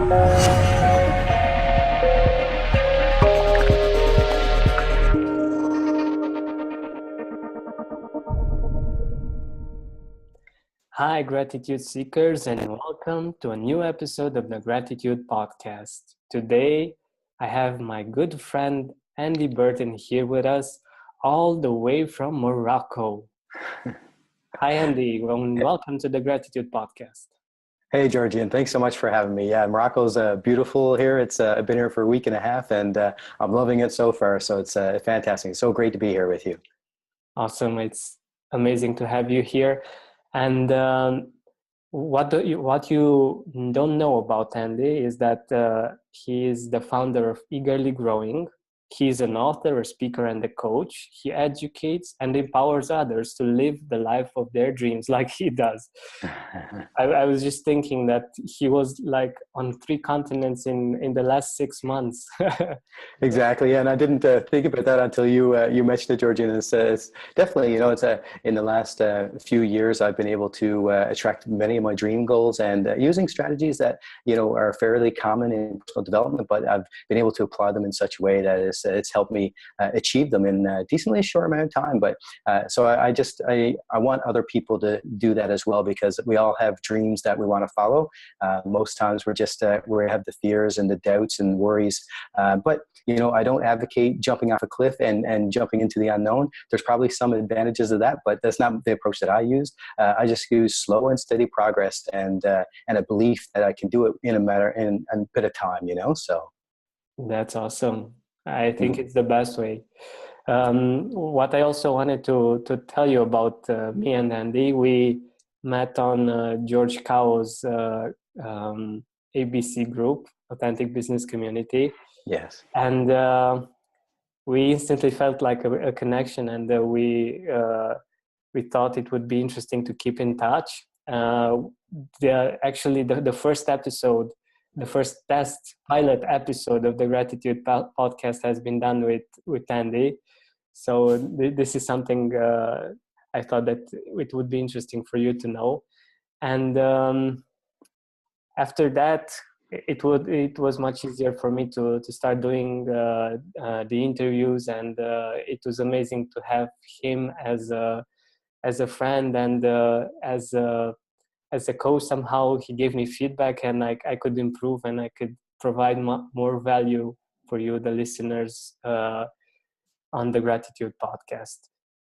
Hi, gratitude seekers, and welcome to a new episode of the Gratitude Podcast. Today, I have my good friend Andy Burton here with us, all the way from Morocco. Hi, Andy, and welcome to the Gratitude Podcast. Hey, Georgian, thanks so much for having me. Yeah, Morocco's beautiful here. I've been here for a week and a half, and I'm loving it so far. So it's fantastic. It's so great to be here with you. Awesome. It's amazing to have you here. And what you don't know about Andy is that he is the founder of Eagerly Growing. He's an author, a speaker, and a coach. He educates and empowers others to live the life of their dreams like he does. I was just thinking that he was like on 3 continents in the last 6 months. Exactly, and I didn't think about that until you mentioned it, Georgian. It's definitely, in the last few years, I've been able to attract many of my dream goals, and using strategies that are fairly common in personal development, but I've been able to apply them in such a way that it's helped me achieve them in a decently short amount of time. But so I want other people to do that as well, because we all have dreams that we want to follow. Most times we have the fears and the doubts and worries, but I don't advocate jumping off a cliff and jumping into the unknown. There's probably some advantages of that, but that's not the approach that I use. I just use slow and steady progress and a belief that I can do it in a bit of time. So That's awesome. I think it's the best way. What I also wanted to tell you about me and Andy, we met on George Cao's ABC group, Authentic Business Community. Yes. And we instantly felt like a connection, and we thought it would be interesting to keep in touch. The first episode, the first test pilot episode of the Gratitude Podcast has been done with Andy. So this is something I thought that it would be interesting for you to know. And after that, it was much easier for me to start doing the interviews, and it was amazing to have him as a friend and as a coach. Somehow he gave me feedback, and I could improve, and I could provide more value for you, the listeners, on the Gratitude Podcast.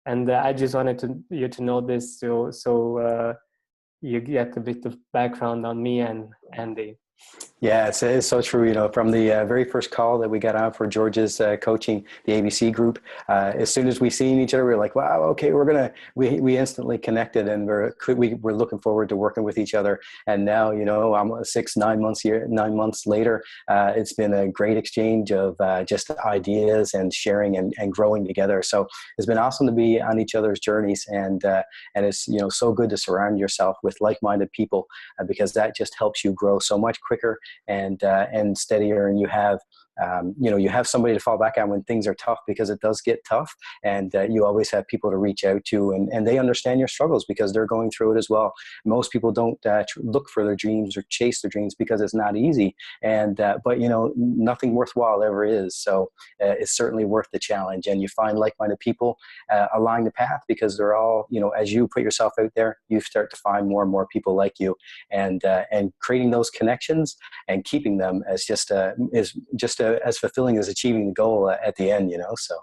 And I just wanted you to know this, so you get a bit of background on me and Andy. Yeah, it's so true. From the very first call that we got on for George's coaching the ABC group, as soon as we seen each other, we were like, wow, okay, we instantly connected, and we're looking forward to working with each other. And now, I'm 9 months later, it's been a great exchange of just ideas and sharing and growing together. So it's been awesome to be on each other's journeys, and it's so good to surround yourself with like-minded people, because that just helps you grow so much quicker and steadier, and you have somebody to fall back on when things are tough, because it does get tough, and you always have people to reach out to, and they understand your struggles because they're going through it as well. Most people don't look for their dreams or chase their dreams because it's not easy, but nothing worthwhile ever is. So it's certainly worth the challenge, and you find like-minded people along the path, because they're all, as you put yourself out there, you start to find more and more people like you, and creating those connections and keeping them is just as fulfilling as achieving the goal at the end, so.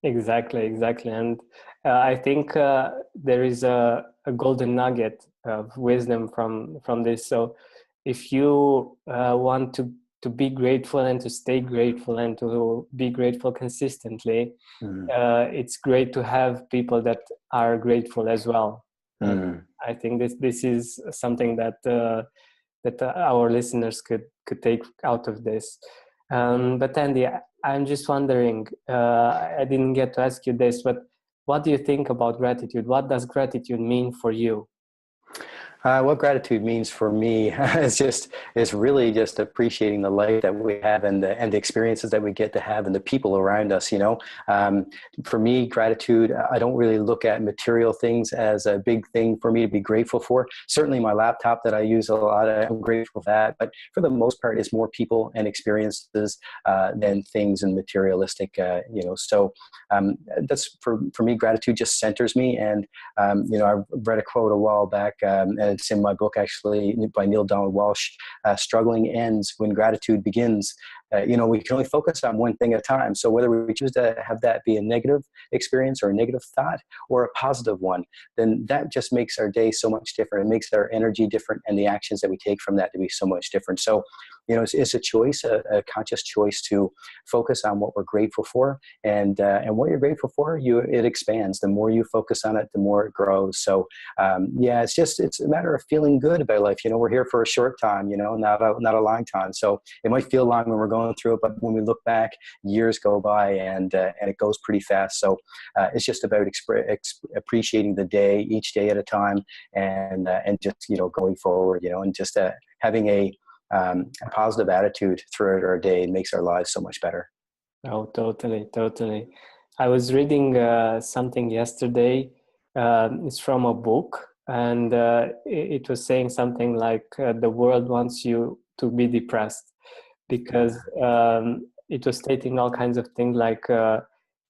Exactly. And I think there is a golden nugget of wisdom from this. So if you want to be grateful and to stay grateful and to be grateful consistently, it's great to have people that are grateful as well. I think this is something that our listeners could take out of this. But Andy, I'm just wondering, I didn't get to ask you this, but what do you think about gratitude? What does gratitude mean for you? What gratitude means for me is really just appreciating the life that we have and the experiences that we get to have and the people around us. For me, gratitude, I don't really look at material things as a big thing for me to be grateful for. Certainly, my laptop that I use a lot, I'm grateful for that. But for the most part, it's more people and experiences than things and materialistic. So that's for me. Gratitude just centers me, and I read a quote a while back, and it's in my book actually by Neil Donald Walsh. Struggling ends when gratitude begins. We can only focus on one thing at a time. So whether we choose to have that be a negative experience or a negative thought or a positive one, then that just makes our day so much different. It makes our energy different, and the actions that we take from that to be so much different. So, it's a choice, a conscious choice to focus on what we're grateful for, and what you're grateful for, it expands. The more you focus on it, the more it grows. So, it's a matter of feeling good about life. We're here for a short time, not a long time. So it might feel long when we're going through it, but when we look back, years go by, and it goes pretty fast. So it's just about appreciating the day, each day at a time, and just going forward, and just having a positive attitude throughout our day makes our lives so much better. Oh, totally, totally. I was reading something yesterday. It's from a book, and it was saying something like the world wants you to be depressed, because it was stating all kinds of things like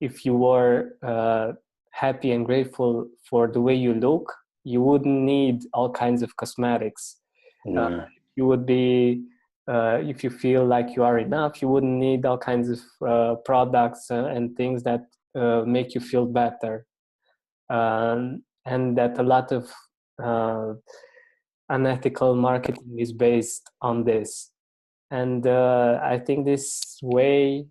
if you were happy and grateful for the way you look, you wouldn't need all kinds of cosmetics. You would be, if you feel like you are enough, you wouldn't need all kinds of products and things that make you feel better. And that a lot of unethical marketing is based on this. And I think this way,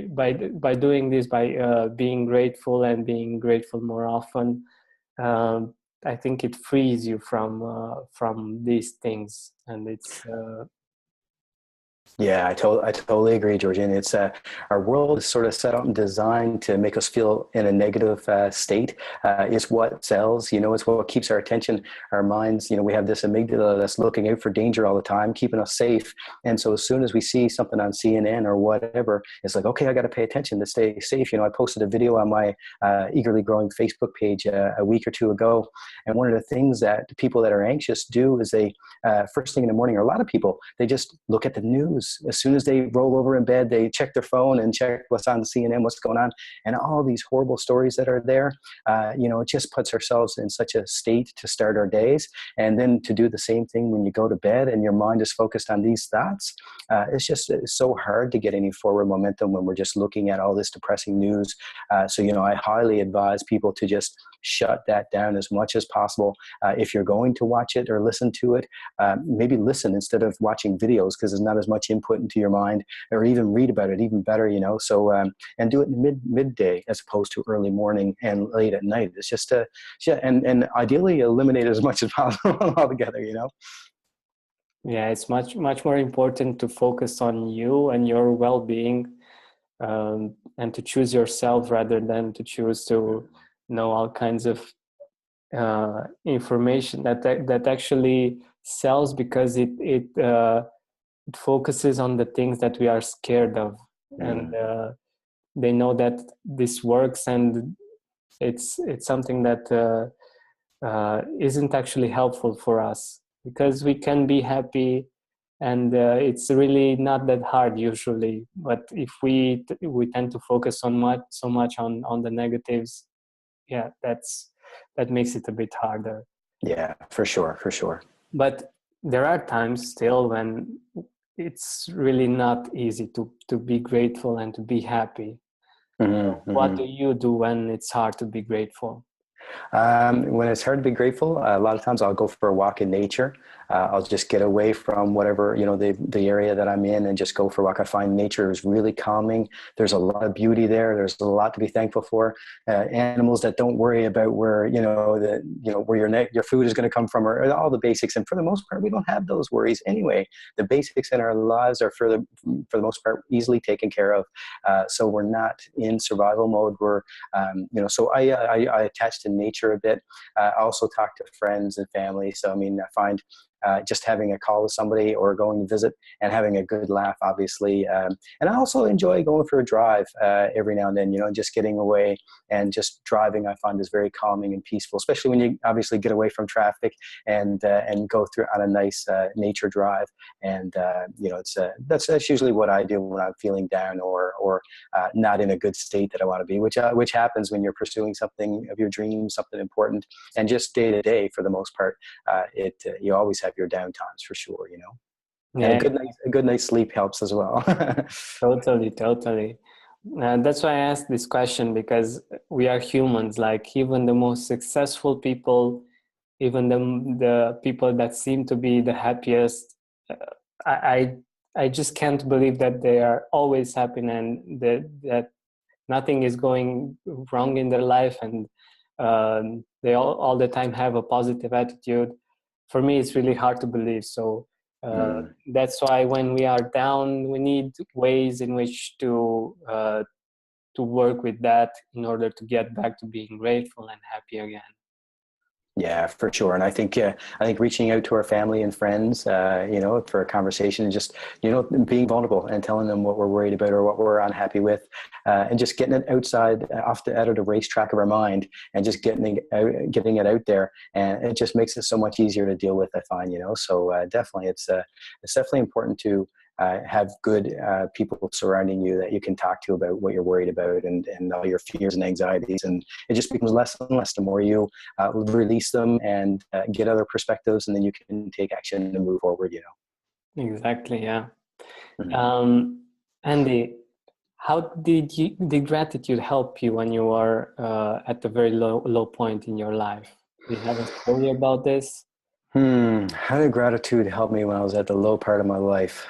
by doing this, by being grateful and being grateful more often, I think it frees you from these things, and it's. Yeah, I totally agree, Georgian. It's our world is sort of set up and designed to make us feel in a negative state. It's what sells, it's what keeps our attention, our minds. We have this amygdala that's looking out for danger all the time, keeping us safe. And so as soon as we see something on CNN or whatever, it's like, okay, I got to pay attention to stay safe. I posted a video on my eagerly growing Facebook page a week or two ago. And one of the things that people that are anxious do is they, first thing in the morning, or a lot of people, they just look at the news. As soon as they roll over in bed, they check their phone and check what's on CNN, what's going on, and all these horrible stories that are there. It just puts ourselves in such a state to start our days. And then to do the same thing when you go to bed and your mind is focused on these thoughts, it's so hard to get any forward momentum when we're just looking at all this depressing news. So I highly advise people to just shut that down as much as possible. If you're going to watch it or listen to it, maybe listen instead of watching videos, because there's not as much input into your mind, or even read about it, even better, So, and do it midday as opposed to early morning and late at night. It's just and ideally eliminate as much as possible altogether, Yeah, it's much more important to focus on you and your well-being, and to choose yourself rather than to choose to know all kinds of information that actually sells, because it focuses on the things that we are scared of, and they know that this works, and it's something that isn't actually helpful for us, because we can be happy, and it's really not that hard usually. But if we tend to focus so much on the negatives, yeah, that makes it a bit harder. Yeah, for sure. But there are times still when it's really not easy to be grateful and to be happy. What do you do when it's hard to be grateful? When it's hard to be grateful, a lot of times I'll go for a walk in nature. I'll just get away from whatever, the area that I'm in and just go for a walk. I find nature is really calming. There's a lot of beauty there. There's a lot to be thankful for. Animals that don't worry about where, where your food is going to come from, or all the basics. And for the most part, we don't have those worries anyway. The basics in our lives are for the most part easily taken care of. So we're not in survival mode. We're, so I attach to nature a bit. I also talk to friends and family. So, I mean, I find just having a call with somebody or going to visit and having a good laugh, obviously. And I also enjoy going for a drive every now and then, just getting away and just driving, I find, is very calming and peaceful, especially when you obviously get away from traffic and go through on a nice nature drive. And, that's usually what I do when I'm feeling down or not in a good state that I want to be, which happens when you're pursuing something of your dreams, something important, and just day to day, for the most part, you always have your down times for sure, Yeah, and a good night's sleep helps as well. totally. That's why I asked this question, because we are humans. Like, even the most successful people, even the people that seem to be the happiest, I just can't believe that they are always happy and that nothing is going wrong in their life, and they all the time have a positive attitude. For me, it's really hard to believe. So that's why when we are down, we need ways in which to work with that in order to get back to being grateful and happy again. Yeah, for sure. And I think reaching out to our family and friends, for a conversation and just, being vulnerable and telling them what we're worried about or what we're unhappy with, and just getting it outside, out of the racetrack of our mind, and just getting it out there. And it just makes it so much easier to deal with, I find, so definitely it's definitely important to have good people surrounding you that you can talk to about what you're worried about and all your fears and anxieties. And it just becomes less and less the more you release them and get other perspectives, and then you can take action and move forward, Exactly, yeah. Mm-hmm. Andy, how did gratitude help you when you were at a very low point in your life? Do you have a story about this? How did gratitude help me when I was at the low part of my life?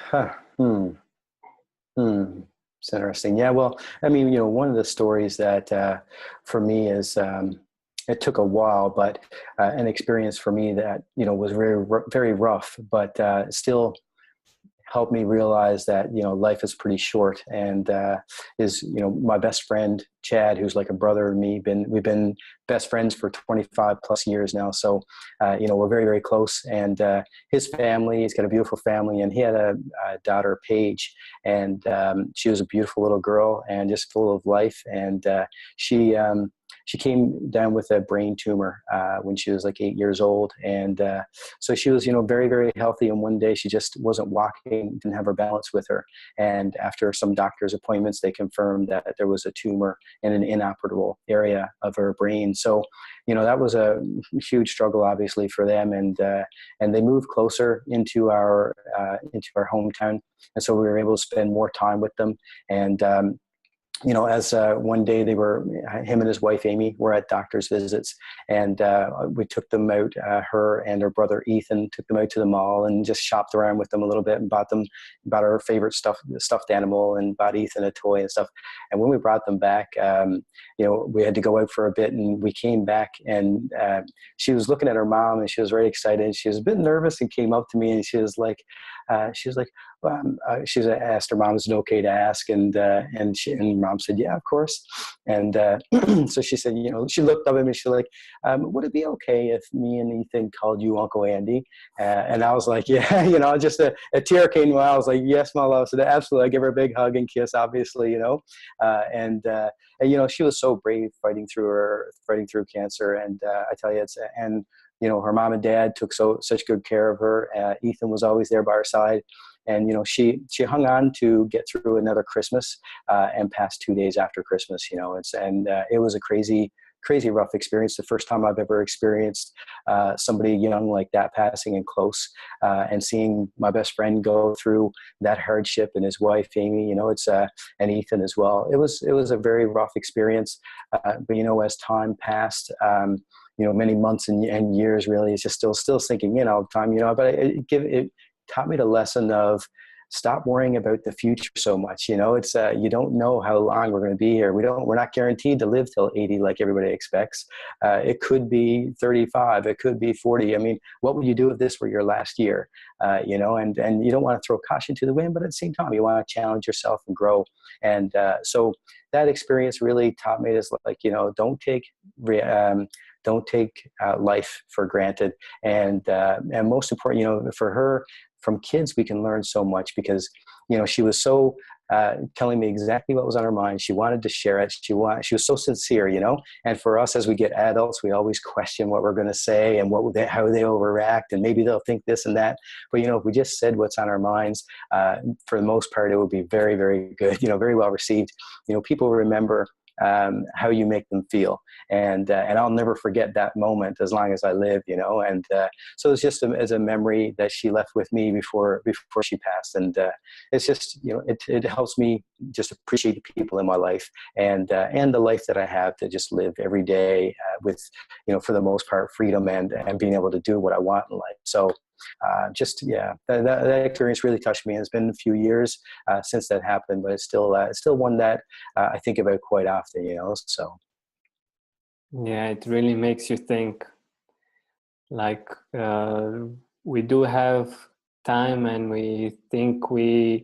It's interesting. Yeah, well, I mean, one of the stories that for me is it took a while, but an experience for me that, was very, very rough, but still helped me realize that, life is pretty short, and is, my best friend, Chad, who's like a brother to me, we've been best friends for 25 plus years now. So, we're very, very close, and his family, he's got a beautiful family, and he had a daughter, Paige, and she was a beautiful little girl and just full of life. And she came down with a brain tumor when she was like 8 years old. And so she was, very, very healthy. And one day she just wasn't walking, didn't have her balance with her. And after some doctor's appointments, they confirmed that there was a tumor in an inoperable area of her brain. So, that was a huge struggle, obviously, for them. And they moved closer into our hometown. And so we were able to spend more time with them. And as one day him and his wife, Amy, were at doctor's visits, and we took them out, her and her brother, Ethan, took them out to the mall and just shopped around with them a little bit and bought our favorite stuffed animal, and bought Ethan a toy and stuff. And when we brought them back, we had to go out for a bit, and we came back, and she was looking at her mom, and she was very excited. She was a bit nervous and came up to me, and she was like, she asked her mom, is it okay to ask? And mom said, yeah, of course. And so she said, she looked up at me, she's like, would it be okay if me and Ethan called you Uncle Andy? And I was like, yeah, just a tear came to my eye. I was like, yes, my love. So absolutely, I give her a big hug and kiss, obviously, and she was so brave fighting through cancer. And I tell you, her mom and dad took such good care of her. Ethan was always there by her side. And, she hung on to get through another Christmas and passed 2 days after Christmas, it was a crazy, crazy rough experience. The first time I've ever experienced somebody young like that passing and close, and seeing my best friend go through that hardship, and his wife, Amy, and Ethan as well. It was a very rough experience. But, as time passed, many months and years, really. It's just still sinking in all the time, but it taught me the lesson of stop worrying about the future so much. It's you don't know how long we're going to be here. We're not guaranteed to live till 80 like everybody expects. It could be 35, it could be 40. I mean, what would you do if this were your last year? And you don't want to throw caution to the wind, but at the same time you want to challenge yourself and grow. And so that experience really taught me this, like, don't take life for granted. And most important, for her, from kids, we can learn so much because, she was so telling me exactly what was on her mind. She wanted to share it. She was so sincere, and for us, as we get adults, we always question what we're going to say and how they overreact, and maybe they'll think this and that. But, if we just said what's on our minds, for the most part, it would be very, very good, very well received. People remember how you make them feel. And I'll never forget that moment as long as I live, and so it's just as a memory that she left with me before she passed. And it's just, it helps me just appreciate the people in my life and the life that I have to just live every day with, for the most part, freedom and being able to do what I want in life. So that experience really touched me. And it's been a few years since that happened, but it's still one that I think about quite often, so. Yeah, it really makes you think, like, we do have time and we think we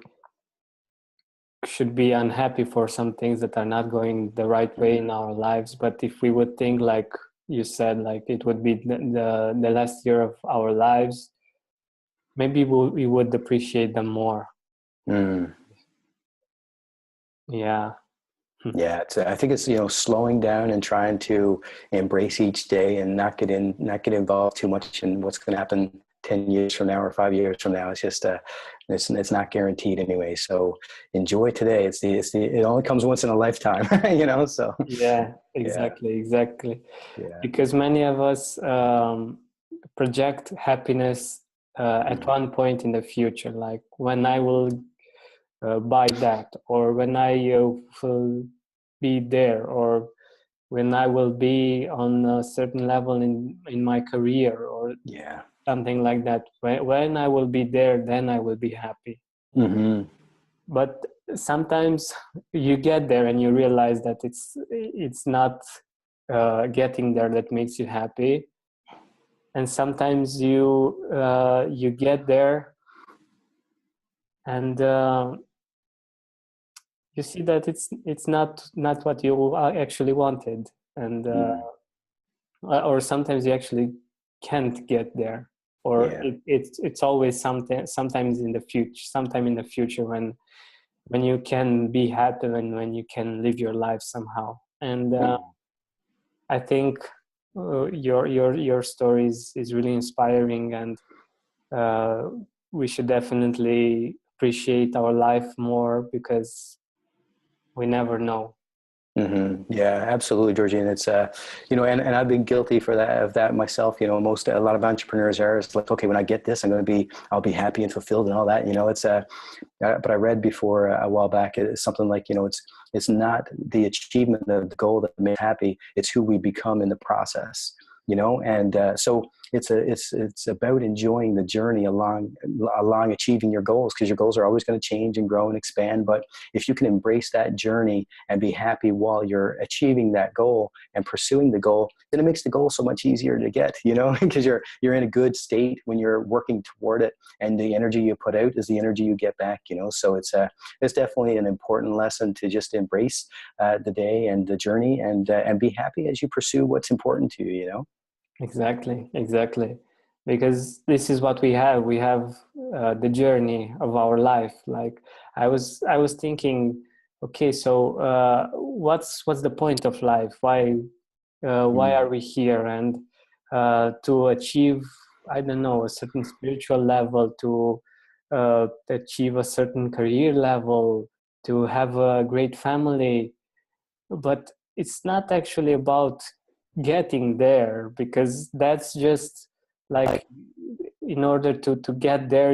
should be unhappy for some things that are not going the right way in our lives. But if we would think, like you said, like it would be the last year of our lives, maybe we would appreciate them more. Yeah. Yeah, I think it's slowing down and trying to embrace each day and not get involved too much in what's going to happen 10 years from now or 5 years from now. It's just it's not guaranteed anyway. So enjoy today. It only comes once in a lifetime, So yeah, exactly. Yeah. Because many of us project happiness at one point in the future, like when I will buy that, or when I will be there, or when I will be on a certain level in my career, or something like that. When I will be there, then I will be happy. Mm-hmm. But sometimes you get there and you realize that it's not getting there that makes you happy. And sometimes you get there and you see that it's not what you actually wanted, and or sometimes you actually can't get there, or it's always sometimes in the future when you can be happy and when you can live your life somehow. And I think your story is really inspiring, and we should definitely appreciate our life more because we never know. Mm-hmm. Yeah, absolutely, Georgie. And it's, and I've been guilty of that myself. A lot of entrepreneurs are, it's like, okay, when I get this, I'll be happy and fulfilled and all that, it's, but I read before a while back, it's something like, it's not the achievement of the goal that makes happy. It's who we become in the process, and so it's about enjoying the journey along achieving your goals, because your goals are always going to change and grow and expand. But if you can embrace that journey and be happy while you're achieving that goal and pursuing the goal, then it makes the goal so much easier to get, because you're in a good state when you're working toward it, and the energy you put out is the energy you get back, so it's definitely an important lesson to just embrace the day and the journey and be happy as you pursue what's important to you. Exactly. Because this is what we have. We have the journey of our life. Like I was thinking, okay, so what's the point of life? Why are we here? And to achieve, I don't know, a certain spiritual level, to achieve a certain career level, to have a great family. But it's not actually about getting there, because that's just like, in order to get there,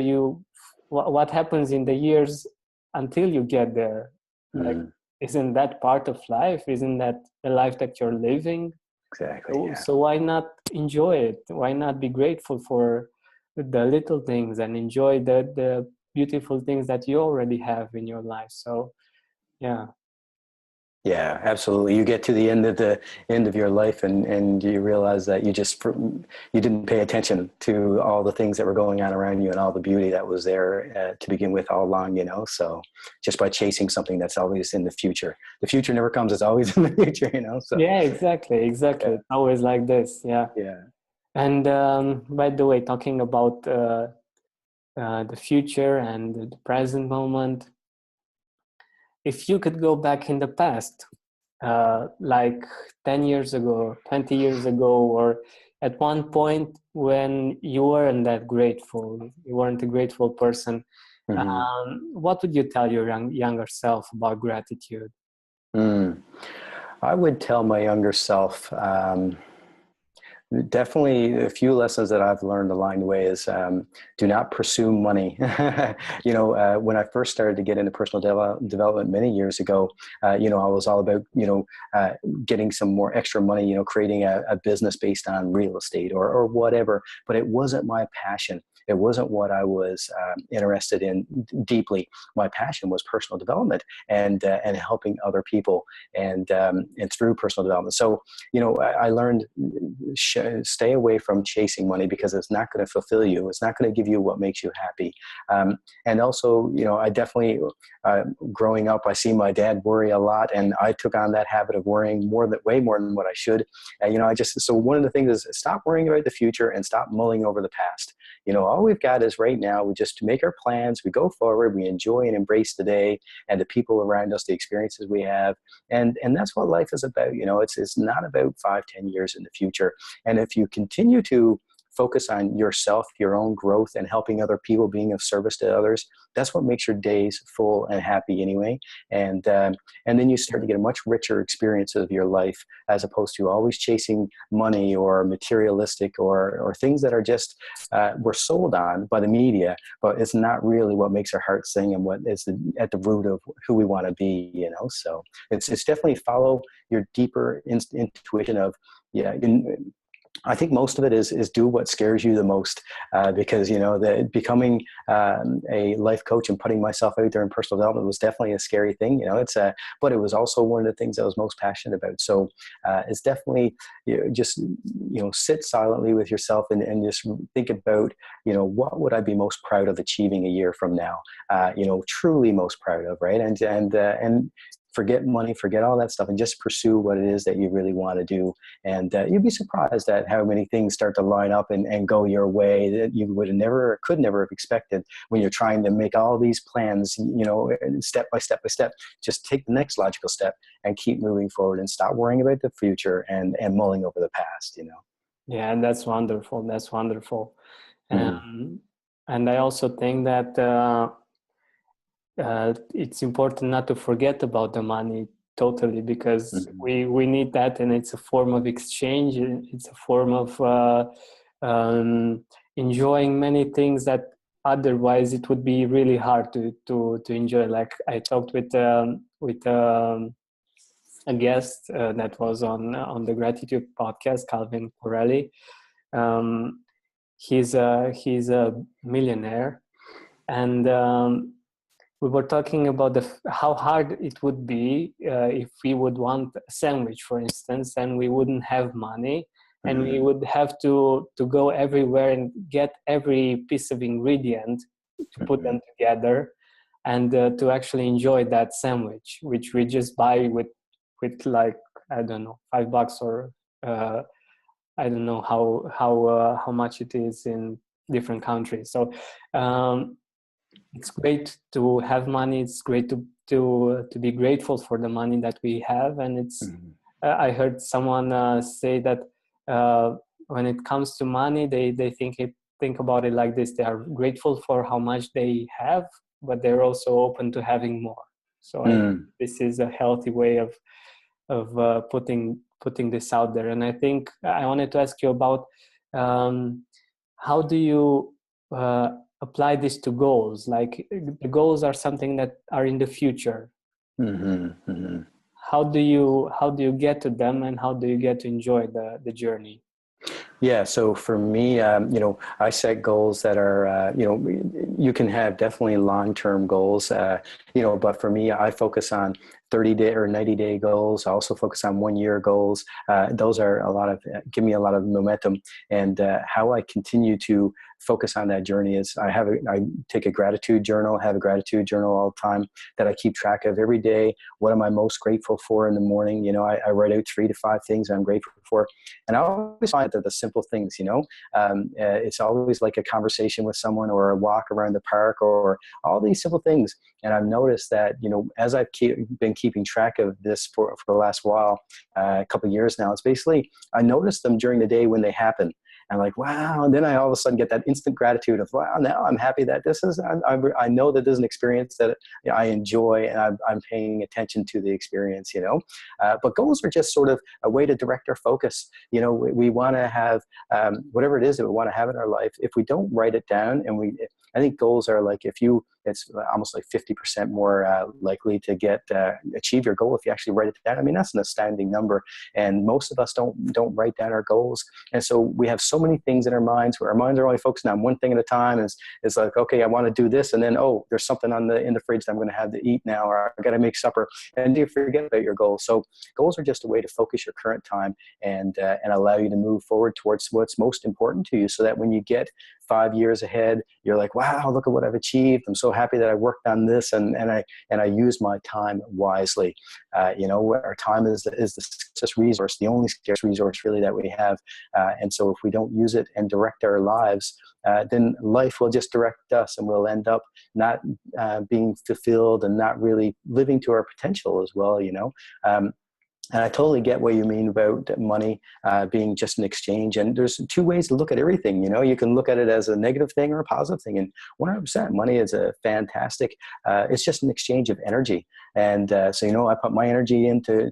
what happens in the years until you get there, like, isn't that part of life? Isn't that the life that you're living? Exactly. So, Yeah. so why not enjoy it? Why not be grateful for the little things and enjoy the beautiful things that you already have in your life? So, yeah. Yeah, absolutely. You get to the end of your life, and you realize that you didn't pay attention to all the things that were going on around you and all the beauty that was there to begin with all along. So just by chasing something that's always in the future never comes. It's always in the future. So Yeah, exactly. yeah, It's always like this. Yeah. yeah. And by the way, talking about the future and the present moment, if you could go back in the past, like 10 years ago, 20 years ago, or at one point when you weren't that grateful, you weren't a grateful person, Mm-hmm. what would you tell your younger self about gratitude? Mm. I would tell my younger self, definitely a few lessons that I've learned along the way is do not pursue money. When I first started to get into personal development many years ago, I was all about, getting some more extra money, creating a business based on real estate or whatever, but it wasn't my passion. It wasn't what I was interested in deeply. My passion was personal development and helping other people and through personal development. So, I learned stay away from chasing money because it's not going to fulfill you. It's not going to give you what makes you happy. And also, I definitely, growing up, I see my dad worry a lot, and I took on that habit of worrying way more than what I should. So one of the things is stop worrying about the future and stop mulling over the past. All we've got is right now. We just make our plans, we go forward, we enjoy and embrace the day and the people around us, the experiences we have. And that's what life is about. It's not about 5-10 years in the future. And if you continue to focus on yourself, your own growth, and helping other people, being of service to others, that's what makes your days full and happy anyway. And then you start to get a much richer experience of your life, as opposed to always chasing money or materialistic or things that are just we're sold on by the media, but it's not really what makes our heart sing and what is at the root of who we want to be. So it's definitely follow your deeper intuition of yeah. I think most of it is do what scares you the most, because becoming a life coach and putting myself out there in personal development was definitely a scary thing. But it was also one of the things I was most passionate about. So it's definitely just sit silently with yourself and just think about what would I be most proud of achieving a year from now? Truly most proud of, right? And forget money, forget all that stuff, and just pursue what it is that you really want to do. And you'd be surprised at how many things start to line up and go your way that you could never have expected when you're trying to make all these plans, step by step by step. Just take the next logical step and keep moving forward and stop worrying about the future and mulling over the past. Yeah, and that's wonderful. That's wonderful. Mm-hmm. And I also think that it's important not to forget about the money totally, because Mm-hmm. we need that, and it's a form of exchange. It's a form of enjoying many things that otherwise it would be really hard to enjoy. Like I talked with a guest that was on the Gratitude podcast, Calvin Corelli. Um, he's a millionaire, and we were talking about how hard it would be if we would want a sandwich, for instance, and we wouldn't have money, and we Mm-hmm. would have to go everywhere and get every piece of ingredient to put them together, and to actually enjoy that sandwich, which we just buy with like, I don't know, $5 or I don't know how much it is in different countries. So it's great to have money. It's great to be grateful for the money that we have. And it's Mm-hmm. I heard someone say that when it comes to money, they think about it like this: they are grateful for how much they have, but they're also open to having more. So I think Mm-hmm. this is a healthy way of putting this out there. And I think I wanted to ask you about how do you apply this to goals? Like the goals are something that are in the future. Mm-hmm. Mm-hmm. how do you get to them, and how do you get to enjoy the journey? Yeah. So for me, I set goals that are, you can have definitely long-term goals, but for me, I focus on 30-day or 90-day goals. I also focus on 1-year goals. Those are give me a lot of momentum. And how I continue to focus on that journey is I take a gratitude journal, have a gratitude journal all the time that I keep track of every day. What am I most grateful for in the morning? I write out 3 to 5 things I'm grateful for. And I always find that the simple things, it's always like a conversation with someone or a walk around the park or all these simple things. And I've noticed that, as I've been keeping track of this for the last while, a couple of years now, it's basically, I notice them during the day when they happen. I'm like, wow. And then I all of a sudden get that instant gratitude of, wow, now I'm happy that I know that this is an experience that I enjoy, and I'm paying attention to the experience, but goals are just sort of a way to direct our focus. We want to have whatever it is that we want to have in our life. If we don't write it down, I think goals are like, it's almost like 50% more likely to achieve your goal if you actually write it down. I mean, that's an astounding number. And most of us don't write down our goals. And so we have so many things in our minds where our minds are only focusing on one thing at a time. It's like, okay, I want to do this. And then, oh, there's something in the fridge that I'm going to have to eat now, or I got to make supper. And you forget about your goals. So goals are just a way to focus your current time and allow you to move forward towards what's most important to you, so that when you get 5 years ahead, you're like, wow, look at what I've achieved. I'm so happy that I worked on this, and I use my time wisely. Our time is the scarcest resource, the only scarce resource really that we have. And so if we don't use it and direct our lives, then life will just direct us, and we'll end up not being fulfilled and not really living to our potential as well. And I totally get what you mean about money being just an exchange. And there's 2 ways to look at everything. You can look at it as a negative thing or a positive thing. And 100%, money is a fantastic. It's just an exchange of energy. And so I put my energy in to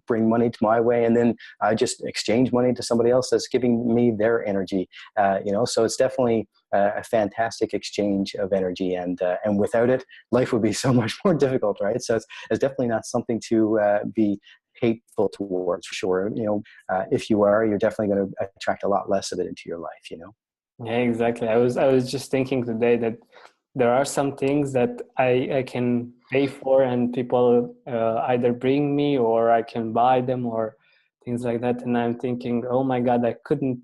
bring money to my way, and then I just exchange money to somebody else that's giving me their energy. So it's definitely a fantastic exchange of energy, and without it, life would be so much more difficult, right? So it's definitely not something to be hateful towards, for sure. If you are, you're definitely going to attract a lot less of it into your life. Yeah, exactly. I was just thinking today that there are some things that I can pay for, and people either bring me, or I can buy them, or things like that. And I'm thinking, oh my God, I couldn't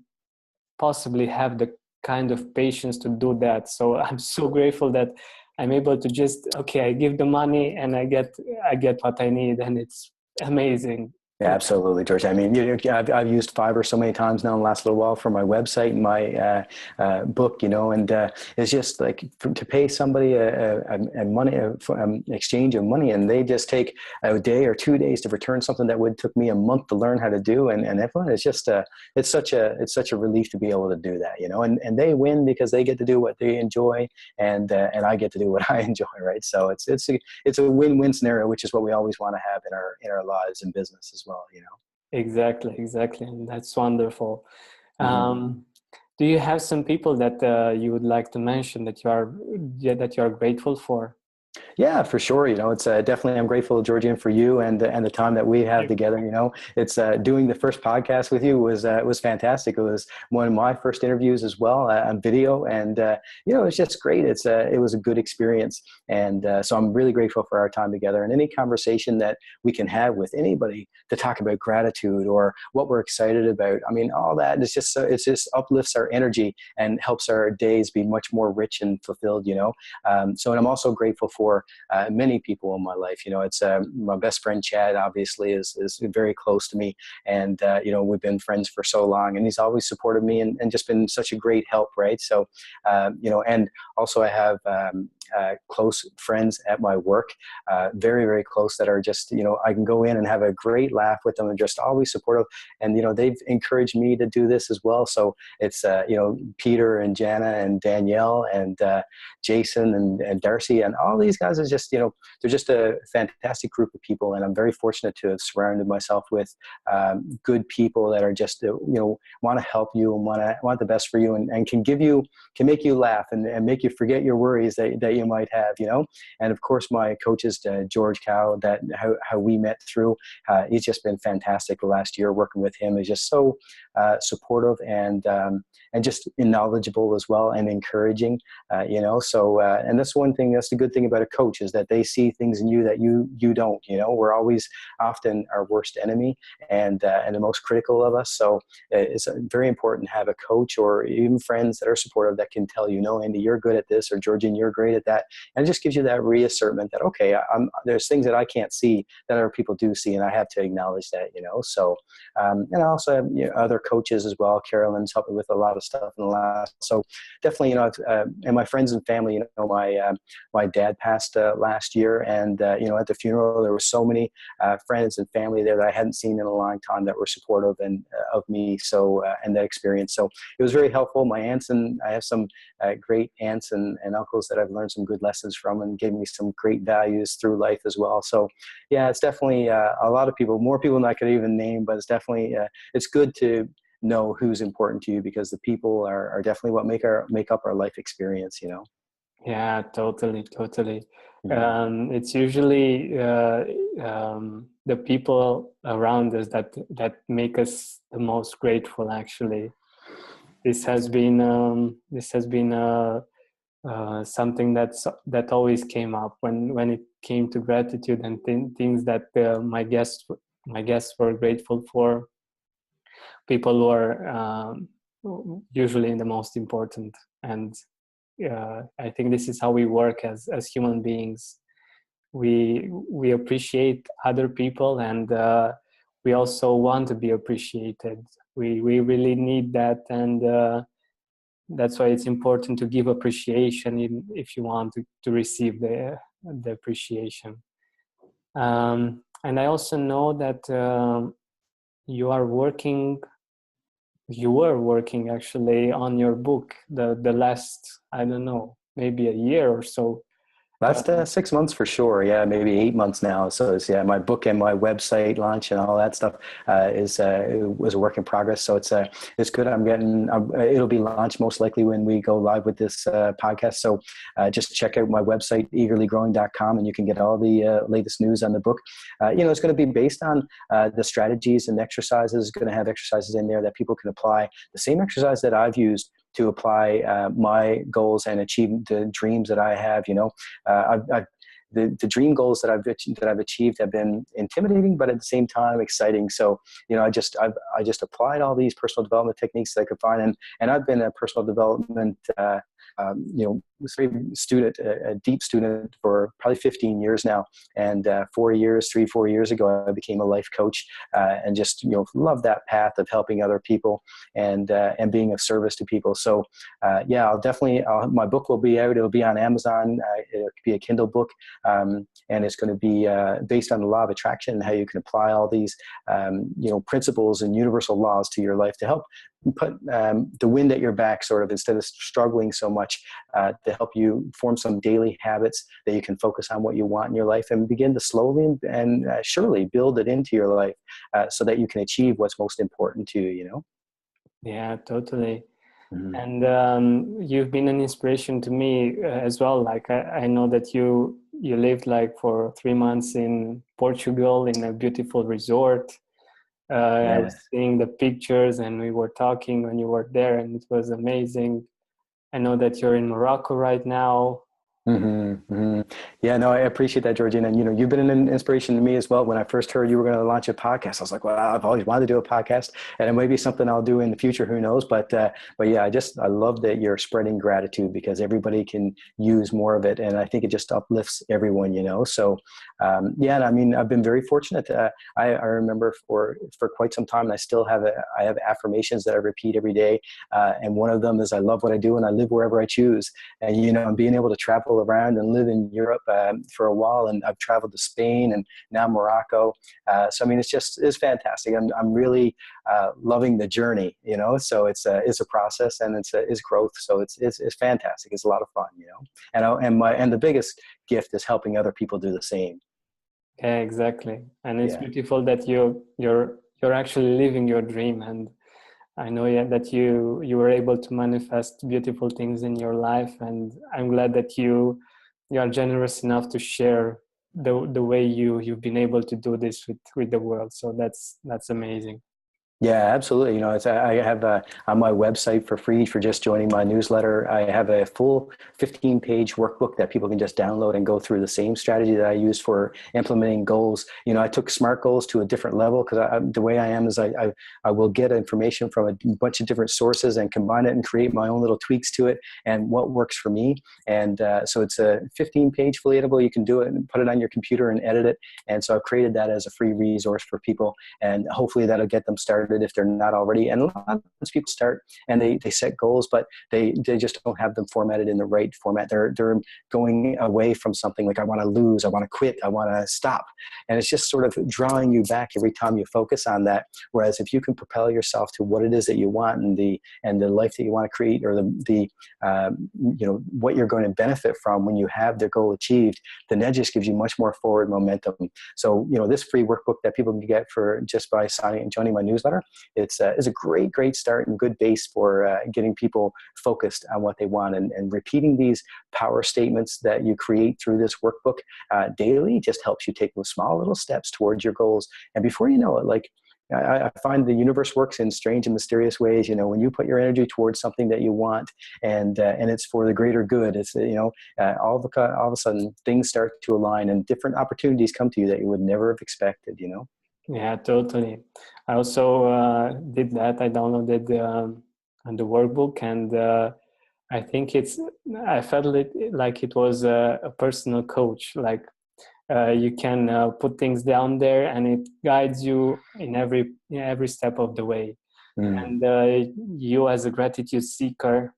possibly have the kind of patience to do that. So I'm so grateful that I'm able to just, okay, I give the money and I get what I need, and it's amazing. Yeah, absolutely, George. I mean, I've used Fiverr so many times now in the last little while for my website and my book, and it's just like to pay somebody a money exchange of money, and they just take a day or 2 days to return something that would took me a month to learn how to do, and everyone, it's just it's such a relief to be able to do that, and they win because they get to do what they enjoy, and I get to do what I enjoy, right? So it's a win-win scenario, which is what we always want to have in our lives and business as well. Exactly, and that's wonderful. Mm-hmm. Do you have some people that you would like to mention that you are grateful for? Yeah, for sure. It's definitely, I'm grateful, Georgian, for you and the time that we have together. It's doing the first podcast with you was fantastic. It was one of my first interviews as well on video, and it's just great. It was a good experience, and so I'm really grateful for our time together, and any conversation that we can have with anybody to talk about gratitude or what we're excited about. I mean, all that is just it just uplifts our energy and helps our days be much more rich and fulfilled. So, and I'm also grateful for many people in my life. It's my best friend Chad, obviously, is very close to me, and we've been friends for so long, and he's always supported me and just been such a great help, right? So and also I have close friends at my work, very, very close, that are just, I can go in and have a great laugh with them and just always supportive. And, they've encouraged me to do this as well. So it's, Peter and Jana and Danielle and Jason and Darcy, and all these guys are just, they're just a fantastic group of people. And I'm very fortunate to have surrounded myself with good people that are just, want to help you and want the best for you, and can make you laugh and make you forget your worries that you might have, and of course my coaches, George Cow, that how we met through, he's just been fantastic the last year. Working with him is just so supportive and just knowledgeable as well, and encouraging, so and that's one thing, that's the good thing about a coach, is that they see things in you that you don't. We're always often our worst enemy, and the most critical of us. So it's very important to have a coach or even friends that are supportive, that can tell you, no, Andy, you're good at this, or Georgian, you're great at that. And it just gives you that reassertment that, okay, there's things that I can't see that other people do see, and I have to acknowledge that, So, and I also have other coaches as well. Carolyn's helped me with a lot of stuff in the last. So definitely, and my friends and family, my dad passed last year, and, at the funeral, there were so many friends and family there that I hadn't seen in a long time that were supportive and of me. So, and that experience. So it was very helpful. My aunts, and I have some great aunts and uncles that I've learned some good lessons from, and gave me some great values through life as well. So yeah, it's definitely a lot of people, more people than I could even name, but it's definitely, it's good to know who's important to you, because the people are definitely what make up our life experience, Yeah, totally. Mm-hmm. It's usually the people around us that make us the most grateful. Actually, this has been something that always came up when it came to gratitude and things that my guests were grateful for. People who are usually the most important, and I think this is how we work as human beings. We appreciate other people, and we also want to be appreciated. We really need that, and that's why it's important to give appreciation if you want to receive the appreciation. And I also know that you were working actually on your book the last, I don't know, maybe a year or so. Last 6 months for sure. Yeah, maybe 8 months now. So it's, my book and my website launch and all that stuff it was a work in progress. So it's good. I'm getting. It'll be launched most likely when we go live with this podcast. So just check out my website, eagerlygrowing.com, and you can get all the latest news on the book. It's going to be based on the strategies and exercises. Going to have exercises in there that people can apply. The same exercise that I've used to apply my goals and achieve the dreams that I have. The dream goals that I've achieved have been intimidating, but at the same time exciting. So, I just applied all these personal development techniques that I could find, and I've been a personal development a deep student for probably 15 years now. And 4 years ago, I became a life coach, and just, love that path of helping other people and being of service to people. So my book will be out. It'll be on Amazon. It'll be a Kindle book. And it's going to be based on the law of attraction and how you can apply all these, principles and universal laws to your life to help put the wind at your back, sort of, instead of struggling so much, to help you form some daily habits that you can focus on what you want in your life and begin to slowly and surely build it into your life, so that you can achieve what's most important to you. Yeah, totally. Mm-hmm. And you've been an inspiration to me as well. Like I know that you lived like for 3 months in Portugal in a beautiful resort. I was seeing the pictures, and we were talking when you were there, and it was amazing. I know that you're in Morocco right now. Mm-hmm, mm-hmm. Yeah, no, I appreciate that, Georgina. And, you've been an inspiration to me as well. When I first heard you were going to launch a podcast, I was like, well, I've always wanted to do a podcast, and it may be something I'll do in the future. Who knows? But yeah, I love that you're spreading gratitude, because everybody can use more of it. And I think it just uplifts everyone, So, and I mean, I've been very fortunate. I remember for quite some time, and I have affirmations that I repeat every day. And one of them is, I love what I do and I live wherever I choose. And, I'm being able to travel around and live in Europe for a while, and I've traveled to Spain and now Morocco. So I mean, it's fantastic. I'm really loving the journey, So it's a process, and it's growth. So it's fantastic. It's a lot of fun, And the biggest gift is helping other people do the same. Yeah, exactly. And it's beautiful that you're actually living your dream. And I know that you were able to manifest beautiful things in your life, and I'm glad that you you are generous enough to share the way you've been able to do this with the world. So that's amazing. Yeah, absolutely. You know, I have on my website for free for just joining my newsletter. I have a full 15-page workbook that people can just download and go through the same strategy that I use for implementing goals. You know, I took SMART goals to a different level because the way I am is I will get information from a bunch of different sources and combine it and create my own little tweaks to it and what works for me. And so it's a 15-page fully editable. You can do it and put it on your computer and edit it. And so I've created that as a free resource for people, and hopefully that'll get them started if they're not already. And a lot of times people start and they set goals, but they just don't have them formatted in the right format. They're going away from something like, I want to lose, I want to quit, I want to stop. And it's just sort of drawing you back every time you focus on that. Whereas if you can propel yourself to what it is that you want and the life that you want to create, or the you know, what you're going to benefit from when you have the goal achieved, then that just gives you much more forward momentum. So, you know, this free workbook that people can get for just by signing and joining my newsletter, it's a great start and good base for getting people focused on what they want, and repeating these power statements that you create through this workbook daily just helps you take those small little steps towards your goals. And before you know it, like, I find the universe works in strange and mysterious ways. You know, when you put your energy towards something that you want, and it's for the greater good, it's, you know, all of a sudden things start to align and different opportunities come to you that you would never have expected, you know? Yeah, totally. I also did that. I downloaded the workbook, and I felt it like it was a personal coach. Like you can put things down there, and it guides you in every step of the way. Mm. And you, as a gratitude seeker,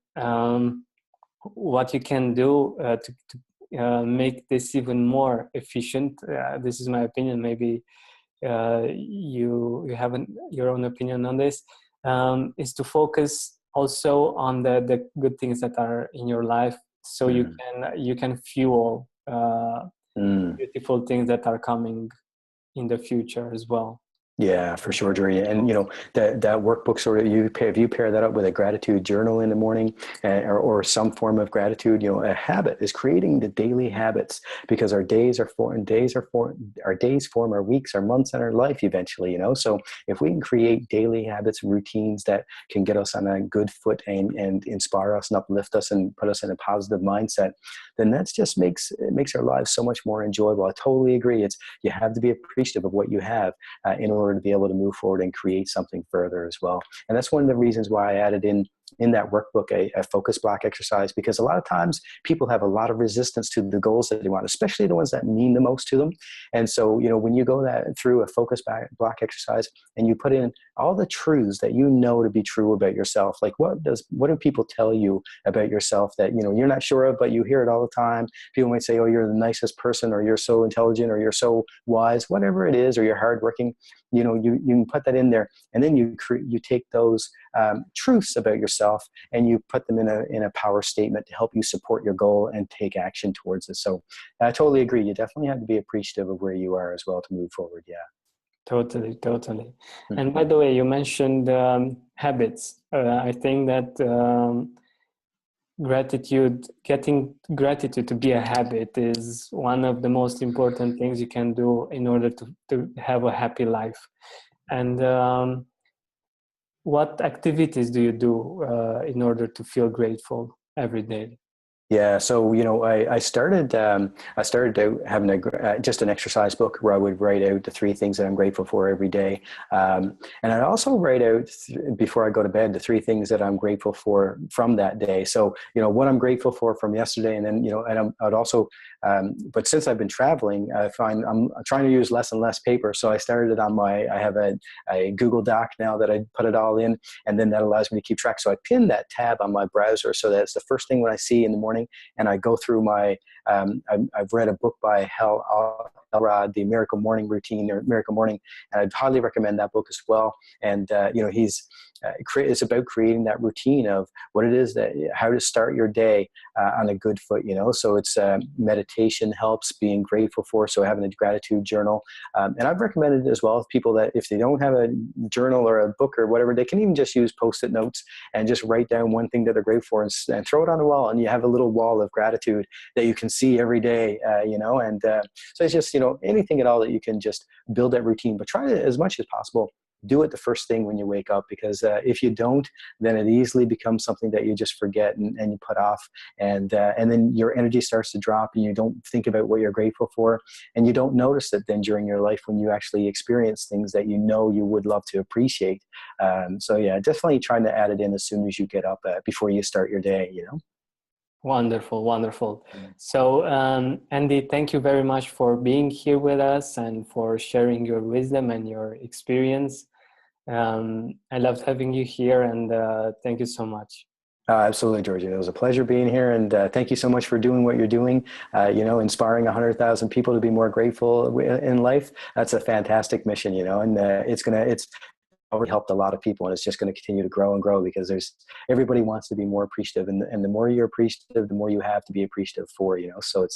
what you can do to make this even more efficient. This is my opinion. Maybe you have your own opinion on this, is to focus also on the good things that are in your life, so you can fuel Mm. beautiful things that are coming in the future as well. Yeah, for sure, Jerry. And you know, that workbook sort of, if you pair that up with a gratitude journal in the morning, or some form of gratitude, you know, a habit is creating the daily habits, because our days form our weeks, our months, and our life eventually, you know. So if we can create daily habits and routines that can get us on a good foot and inspire us and uplift us and put us in a positive mindset, then that's just makes our lives so much more enjoyable. I totally agree. You have to be appreciative of what you have in order to be able to move forward and create something further as well. And that's one of the reasons why I added in that workbook a focus block exercise, because a lot of times people have a lot of resistance to the goals that they want, especially the ones that mean the most to them. And so, you know, when you go through a focus block exercise and you put in all the truths that you know to be true about yourself, like what do people tell you about yourself that, you know, you're not sure of, but you hear it all the time. People might say, oh, you're the nicest person, or you're so intelligent, or you're so wise, whatever it is, or you're hardworking. You know, you can put that in there, and then you take those truths about yourself and you put them in a power statement to help you support your goal and take action towards it. So I totally agree. You definitely have to be appreciative of where you are as well to move forward. Yeah. Totally. Mm-hmm. And by the way, you mentioned habits. I think that getting gratitude to be a habit is one of the most important things you can do in order to have a happy life. And what activities do you do in order to feel grateful every day? Yeah, so you know, I started out having just an exercise book where I would write out the 3 things that I'm grateful for every day, and I'd also write out before I go to bed the 3 things that I'm grateful for from that day. So you know, what I'm grateful for from yesterday, and then, you know, and I'd also, but since I've been traveling, I find I'm trying to use less and less paper. So I started it on I have a Google Doc now that I put it all in, and then that allows me to keep track. So I pin that tab on my browser so that's the first thing when I see in the morning. And I go through I've read a book by The Miracle Morning Routine, or Miracle Morning, and I'd highly recommend that book as well. And it's about creating that routine of what it is, that how to start your day on a good foot. So it's meditation helps, being grateful for, so having a gratitude journal. And I've recommended it as well, people that if they don't have a journal or a book or whatever, they can even just use Post-it notes and just write down one thing that they're grateful for, and throw it on the wall, and you have a little wall of gratitude that you can see every day. So it's just anything at all that you can just build that routine, but try to, as much as possible, do it the first thing when you wake up, because if you don't, then it easily becomes something that you just forget and you put off, and then your energy starts to drop, and you don't think about what you're grateful for, and you don't notice it then during your life when you actually experience things that you would love to appreciate. So yeah, definitely trying to add it in as soon as you get up, before you start your day. Wonderful, wonderful. So, Andy, thank you very much for being here with us and for sharing your wisdom and your experience. I loved having you here, and thank you so much. Absolutely, Georgia. It was a pleasure being here, and thank you so much for doing what you're doing. Inspiring 100,000 people to be more grateful in life. That's a fantastic mission, and it's already helped a lot of people, and it's just going to continue to grow and grow, because everybody wants to be more appreciative, and the more you're appreciative, the more you have to be appreciative for. So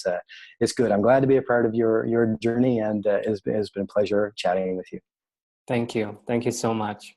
it's good. I'm glad to be a part of your journey, and it's been a pleasure chatting with you. Thank you so much.